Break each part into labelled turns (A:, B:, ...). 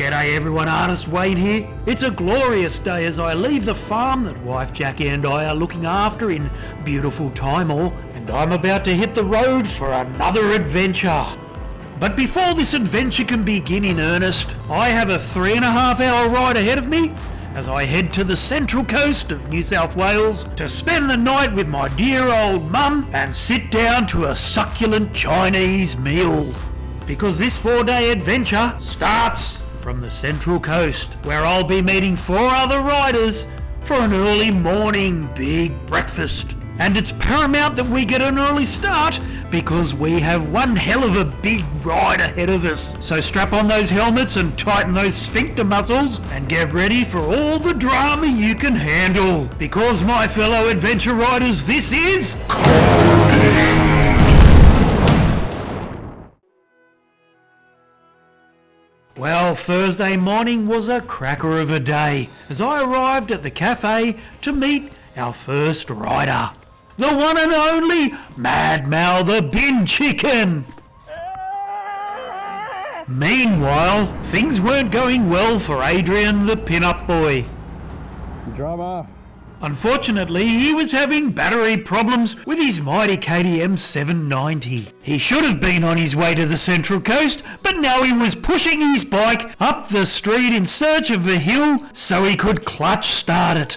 A: G'day everyone, Artist Wayne here. It's a glorious day as I leave the farm that wife Jackie and I are looking after in beautiful Timor, and I'm about to hit the road for another adventure. But before this adventure can begin in earnest, I have a 3.5 hour ride ahead of me as I head to the central coast of New South Wales to spend the night with my dear old mum and sit down to a succulent Chinese meal. Because this 4-day adventure starts from the Central Coast, where I'll be meeting 4 other riders for an early morning big breakfast. And it's paramount that we get an early start because we have one hell of a big ride ahead of us. So strap on those helmets and tighten those sphincter muscles and get ready for all the drama you can handle. Because, my fellow adventure riders, this is Cold Heat. Well, Thursday morning was a cracker of a day as I arrived at the cafe to meet our first rider, the one and only Mad Mal the Bin Chicken. Meanwhile, things weren't going well for Adrian the Pin-Up Boy.
B: Drama.
A: Unfortunately, he was having battery problems with his mighty KTM 790. He should have been on his way to the Central Coast, but now he was pushing his bike up the street in search of a hill so he could clutch start it.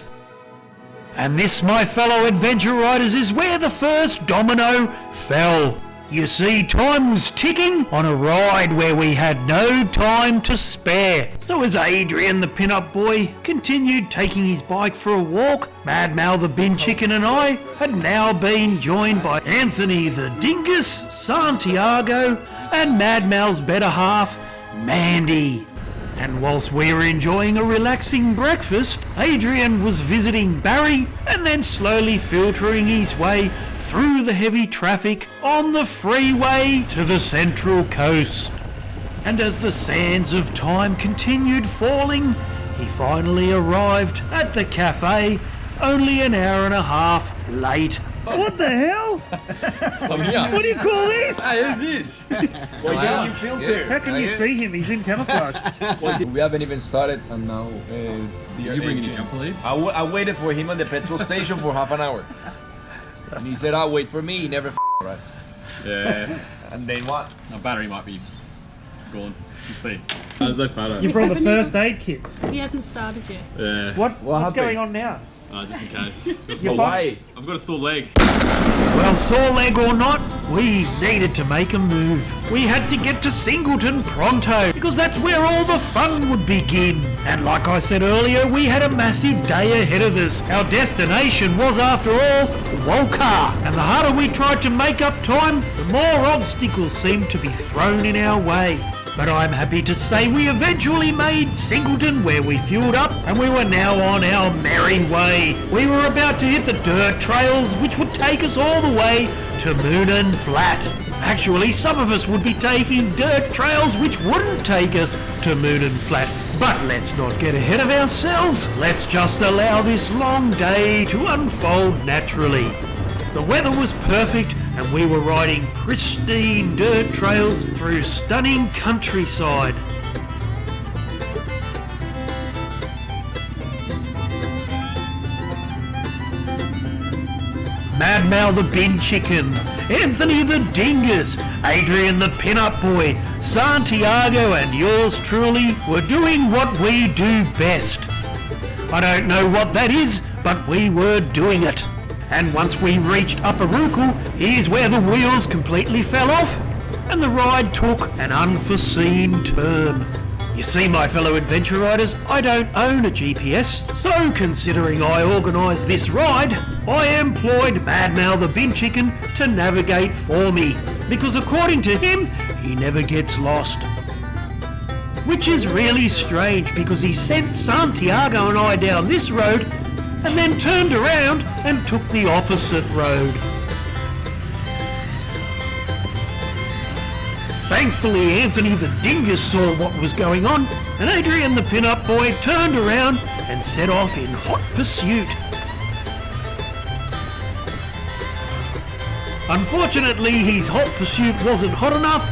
A: And this, my fellow adventure riders, is where the first domino fell. You see, time was ticking on a ride where we had no time to spare. So as Adrian the Pin-Up Boy continued taking his bike for a walk, Mad Mal the Bin Chicken and I had now been joined by Anthony the Dingus, Santiago, and Mad Mal's better half, Mandy. And whilst we were enjoying a relaxing breakfast, Adrian was visiting Barry and then slowly filtering his way through the heavy traffic on the freeway to the Central Coast. And as the sands of time continued falling, he finally arrived at the cafe only an hour and a half late. What the hell? What do you call this?
B: This is.
C: Well, yeah, you filter.
A: How can you see him? He's in camouflage.
B: We haven't even started, and now
C: You bring any jumper leads?
B: I waited for him at the petrol station for half an hour, and he said, "I'll wait for me." He never right.
C: Yeah.
B: And then what?
C: Our battery might be gone. Let's see. There's no photo.
A: You brought the first aid kit.
D: He hasn't started yet.
C: Yeah.
A: What's
B: happened?
A: going on now?
C: Just in case. Got a
A: Your
C: sore
A: bike?
C: leg. I've got a sore leg.
A: Well, sore leg or not, we needed to make a move. We had to get to Singleton pronto, because that's where all the fun would begin. And like I said earlier, we had a massive day ahead of us. Our destination was, after all, Walcha. And the harder we tried to make up time, the more obstacles seemed to be thrown in our way. But I'm happy to say we eventually made Singleton, where we fueled up, and we were now on our merry way. We were about to hit the dirt trails, which would take us all the way to Moonan Flat. Actually, some of us would be taking dirt trails which wouldn't take us to Moonan Flat. But let's not get ahead of ourselves. Let's just allow this long day to unfold naturally. The weather was perfect and we were riding pristine dirt trails through stunning countryside. Mad Mal the Bin Chicken, Anthony the Dingus, Adrian the Pin-Up Boy, Santiago and yours truly were doing what we do best. I don't know what that is, but we were doing it. And once we reached Upper Rukul, here's where the wheels completely fell off and the ride took an unforeseen turn. You see, my fellow adventure riders, I don't own a GPS, so considering I organised this ride, I employed Mad Mal the Bin Chicken to navigate for me, because according to him, he never gets lost. Which is really strange, because he sent Santiago and I down this road and then turned around and took the opposite road. Thankfully, Anthony the Dingus saw what was going on, and Adrian the Pin-Up Boy turned around and set off in hot pursuit. Unfortunately, his hot pursuit wasn't hot enough,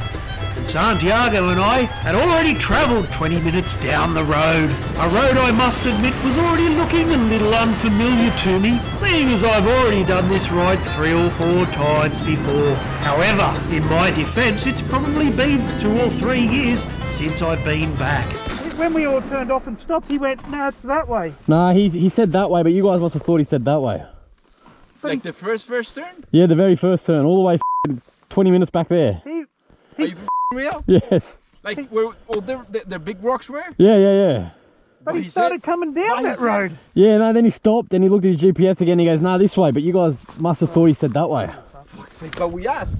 A: and Santiago and I had already travelled 20 minutes down the road. A road I must admit was already looking a little unfamiliar to me, seeing as I've already done this ride 3 or 4 times before. However, in my defence, it's probably been 2 or 3 years since I've been back.
D: When we all turned off and stopped, he went, no, it's that way.
E: Nah, he said that way, but you guys must have thought he said that way.
B: Like the first turn?
E: Yeah, the very first turn, all the way 20 minutes back there.
B: Are you real?
E: Yes.
B: Like where all the big rocks were?
E: Yeah.
D: But he started coming down that road.
E: Yeah, no, then he stopped and he looked at his GPS again and he goes, nah, this way, but you guys must have thought he said that way.
B: Fuck's sake, but we asked.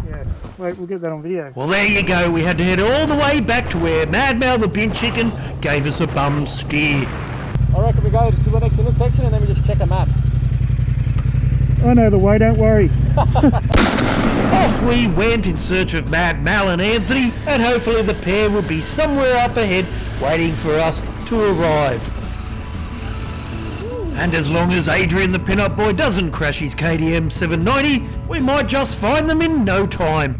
D: Yeah, wait, we'll get that on video.
A: Well, there you go. We had to head all the way back to where Mad Mal the bin chicken gave us a bum steer.
E: I reckon we go to the next intersection and then we just check a map.
D: I know the way, don't worry.
A: Off we went in search of Mad Mal and Anthony, and hopefully the pair would be somewhere up ahead waiting for us to arrive. And as long as Adrian the pin-up boy doesn't crash his KTM 790, we might just find them in no time.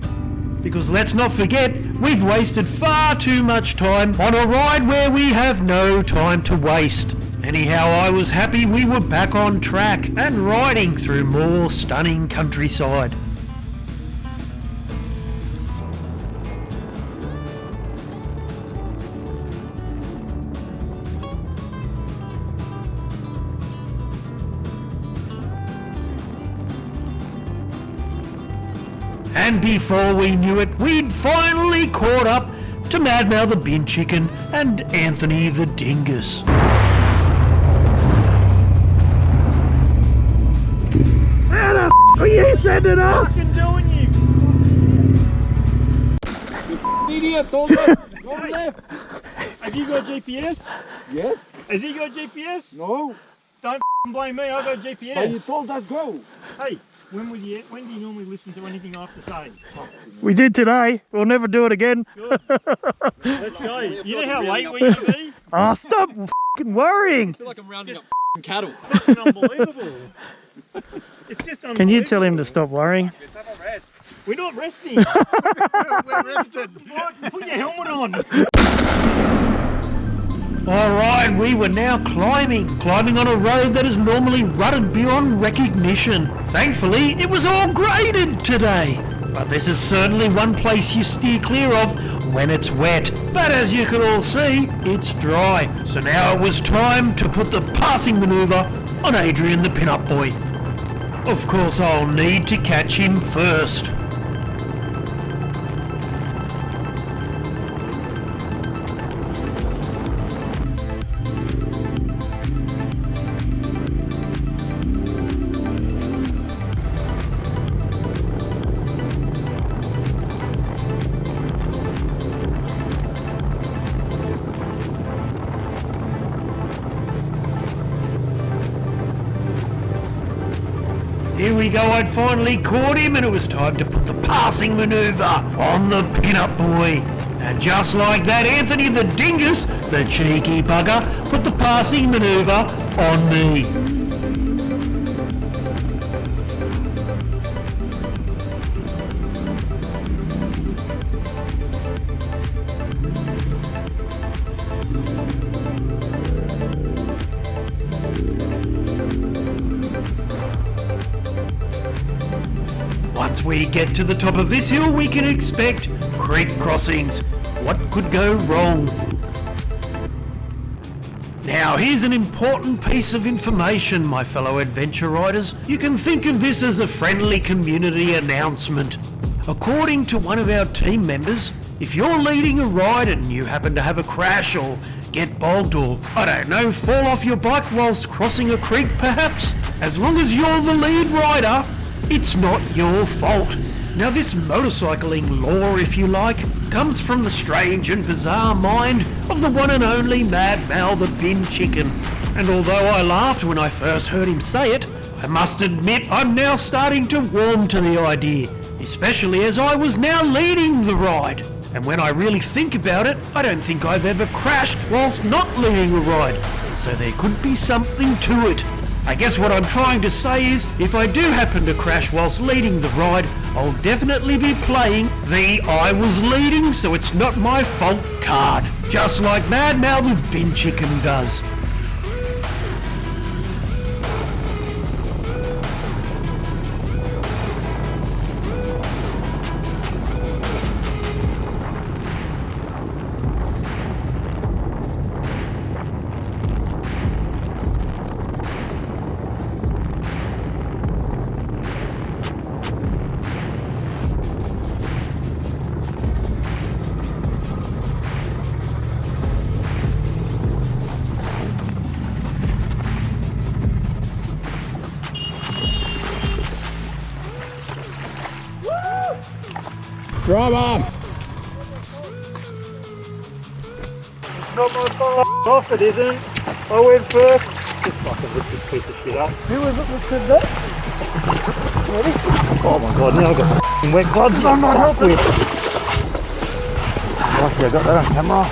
A: Because let's not forget, we've wasted far too much time on a ride where we have no time to waste. Anyhow, I was happy we were back on track and riding through more stunning countryside. And before we knew it, we'd finally caught up to Mad Mal the bin chicken and Anthony the dingus.
D: How the f*** are you sending us?
C: Fucking doing you?
B: Idiot, hold left. Go left.
C: Have you got GPS?
B: Yes?
C: Has he got GPS?
B: No.
C: Don't blame me, I got GPS.
B: But you told us go.
C: Hey, when do you normally listen to anything I have to say?
D: We did today. We'll never do it again.
C: Good. Let's go. You know how late we can be?
D: Oh, stop f***ing worrying.
C: I feel like I'm rounding up
B: Cattle.
C: fucking unbelievable. It's just unbelievable.
D: Can you tell him to stop worrying?
C: Let's have a rest. We're not resting.
B: We're rested.
C: Put your helmet on.
A: Alright, we were now climbing on a road that is normally rutted beyond recognition. Thankfully, it was all graded today. But this is certainly one place you steer clear of when it's wet. But as you can all see, it's dry. So now it was time to put the passing manoeuvre on Adrian the pin-up boy. Of course, I'll need to catch him first. Here we go, I'd finally caught him and it was time to put the passing manoeuvre on the pin-up boy. And just like that, Anthony the dingus, the cheeky bugger, put the passing manoeuvre on me. Once we get to the top of this hill, we can expect creek crossings. What could go wrong? Now, here's an important piece of information, my fellow adventure riders. You can think of this as a friendly community announcement. According to one of our team members, if you're leading a ride and you happen to have a crash or get bogged or, I don't know, fall off your bike whilst crossing a creek perhaps, as long as you're the lead rider, it's not your fault. Now this motorcycling lore, if you like, comes from the strange and bizarre mind of the one and only Mad Mal the bin chicken. And although I laughed when I first heard him say it, I must admit I'm now starting to warm to the idea, especially as I was now leading the ride. And when I really think about it, I don't think I've ever crashed whilst not leading a ride, so there could be something to it. I guess what I'm trying to say is, if I do happen to crash whilst leading the ride, I'll definitely be playing the I was leading so it's not my fault card. Just like Mad Mal the Bin Chicken does.
E: Drama!
D: Not my fault. Off it isn't. I went first. Just fucking rip this piece of shit up. Who was it that said that? Ready? Oh my god, now I've got f***ing wet gloves. I'm not helping. Lucky I got that on camera.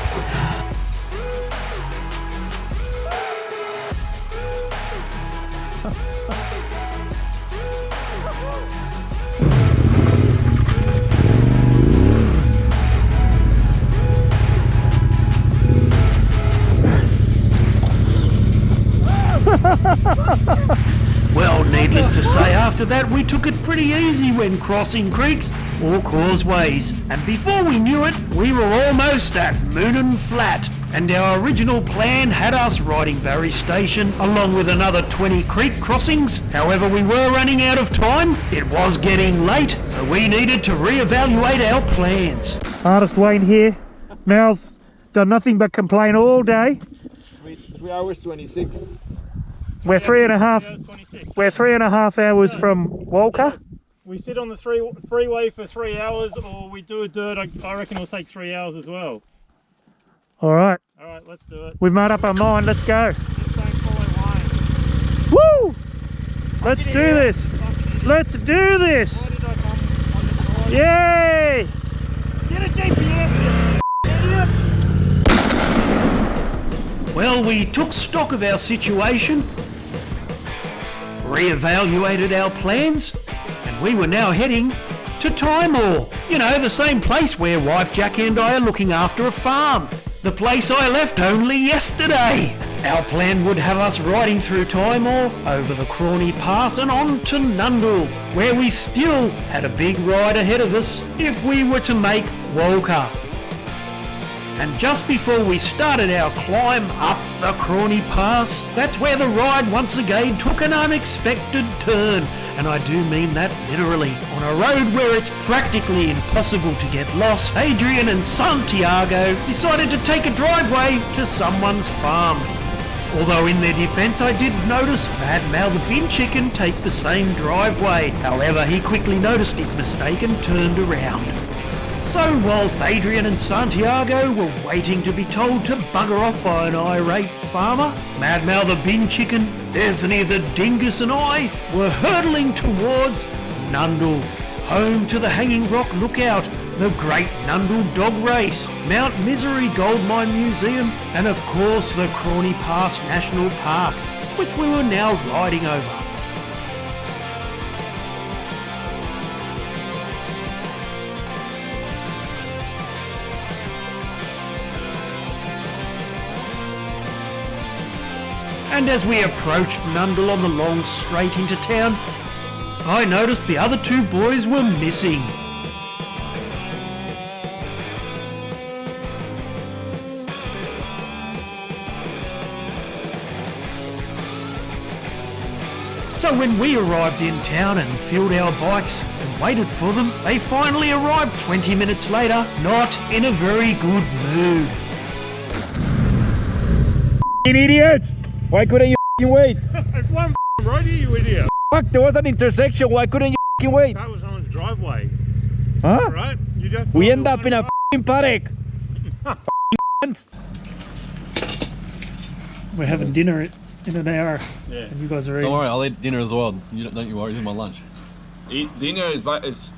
A: Well, needless to say, after that we took it pretty easy when crossing creeks or causeways. And before we knew it, we were almost at Moonin Flat. And our original plan had us riding Barry Station along with another 20 creek crossings. However, we were running out of time. It was getting late, so we needed to reevaluate our plans.
D: Artist Wayne here. Mal's done nothing but complain all day.
B: 3 hours 26.
D: We're 3.5. We're 3.5 hours from Walcha.
F: We sit on the freeway for 3 hours, or we do a dirt. I reckon it'll take 3 hours as well.
D: All right.
F: All right, let's do it.
D: We've made up our mind. Let's go.
F: Just don't follow Wayne.
D: Woo! Let's do this. Let's do this.
F: Why did I come on this ride?
D: Yay!
F: Get a GPS, you idiot!
A: Well, we took stock of our situation, reevaluated our plans, and we were now heading to Timor. You know, the same place where wife Jackie and I are looking after a farm. The place I left only yesterday. Our plan would have us riding through Timor, over the Crawny Pass and on to Nundle, where we still had a big ride ahead of us if we were to make Walcha. And just before we started our climb up the Crawny Pass, that's where the ride once again took an unexpected turn. And I do mean that literally. On a road where it's practically impossible to get lost, Adrian and Santiago decided to take a driveway to someone's farm. Although in their defence I did notice Mad Mal the Bin Chicken take the same driveway. However, he quickly noticed his mistake and turned around. So whilst Adrian and Santiago were waiting to be told to bugger off by an irate farmer, Mad Mal the Bin Chicken, Anthony the Dingus and I were hurtling towards Nundle, home to the Hanging Rock Lookout, the Great Nundle Dog Race, Mount Misery Gold Mine Museum, and of course the Crawny Pass National Park, which we were now riding over. And as we approached Nundle on the long straight into town, I noticed the other two boys were missing. So when we arrived in town and filled our bikes and waited for them, they finally arrived 20 minutes later, not in a very good mood.
B: Idiot! Why couldn't you f***ing wait?
F: It's one road here, you idiot.
B: Fuck, there was an intersection. Why couldn't you f***ing wait?
F: That was someone's driveway.
B: Huh?
F: Right? You just
B: We end up in a f***ing paddock.
D: We're having dinner in an hour.
F: Yeah.
D: And you guys are eating.
C: Don't worry, I'll eat dinner as well. Don't you worry, it's my lunch.
B: Eat dinner is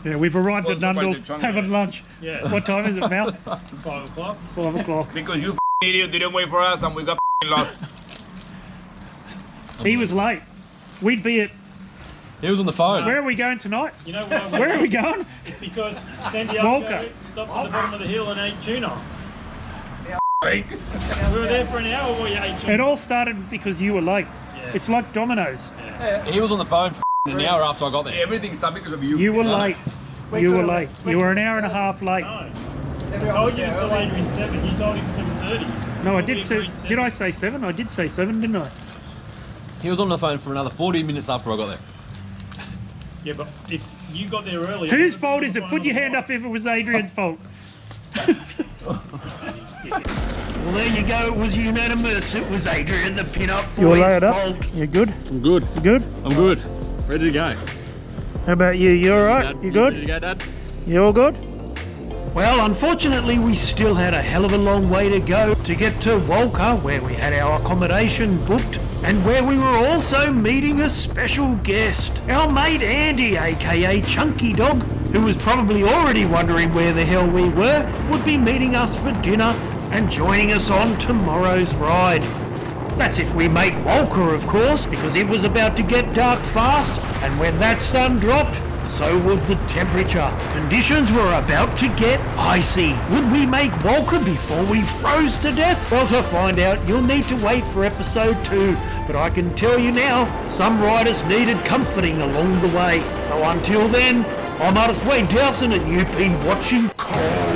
D: Yeah, we've arrived at
B: Also by
D: Nundle,
B: the jungle.
D: having lunch.
F: Yeah.
D: What time is it, Mal?
F: 5 o'clock.
D: 5 o'clock.
B: because you f***ing idiot didn't wait for us and we got f***ing lost.
D: He was late.
F: we'd be at.
C: He was on the phone.
F: Where are we going tonight?
G: You know why?
F: Where are we going?
G: Because Santiago
F: Walcha.
G: stopped at the bottom of the hill and ate tuna. We were there for an hour while you ate tuna.
F: It all started because you were late.
G: Yeah.
F: It's like dominoes.
C: He was on the phone for an hour after I got there.
B: Everything stopped because of you.
F: You were late. You were late. You were an hour and a half late.
G: No. I told you to call Adrian 7. You told him 7:30.
F: No, I
G: We
F: did say.
G: agreed 7.
F: Did I say 7? I did say 7, didn't I?
C: He was on the phone for another 40 minutes after I got there.
G: Yeah, but if you got there early.
F: Whose fault is it? Put your hand up if it was Adrian's fault.
A: Well, there you go. It was unanimous. It was Adrian, the pin-up
F: You
A: boy's
F: laid up.
A: fault.
F: You good?
C: I'm good.
F: You good?
C: I'm good. Ready to go.
F: How about you? You alright?
C: Dad,
F: You
C: Ready to
F: good?
C: go, Dad?
F: You all good?
A: Well, unfortunately, we still had a hell of a long way to go to get to Walcha, where we had our accommodation booked, and where we were also meeting a special guest, our mate Andy, aka Chunky Dog, who was probably already wondering where the hell we were, would be meeting us for dinner and joining us on tomorrow's ride. That's if we make Walcha, of course, because it was about to get dark fast, and when that sun dropped, so would the temperature. Conditions were about to get icy. Would we make Walcha before we froze to death? Well, to find out, you'll need to wait for episode 2. But I can tell you now, some riders needed comforting along the way. So until then, I'm Artist Wayne Dowson, and you've been watching Cold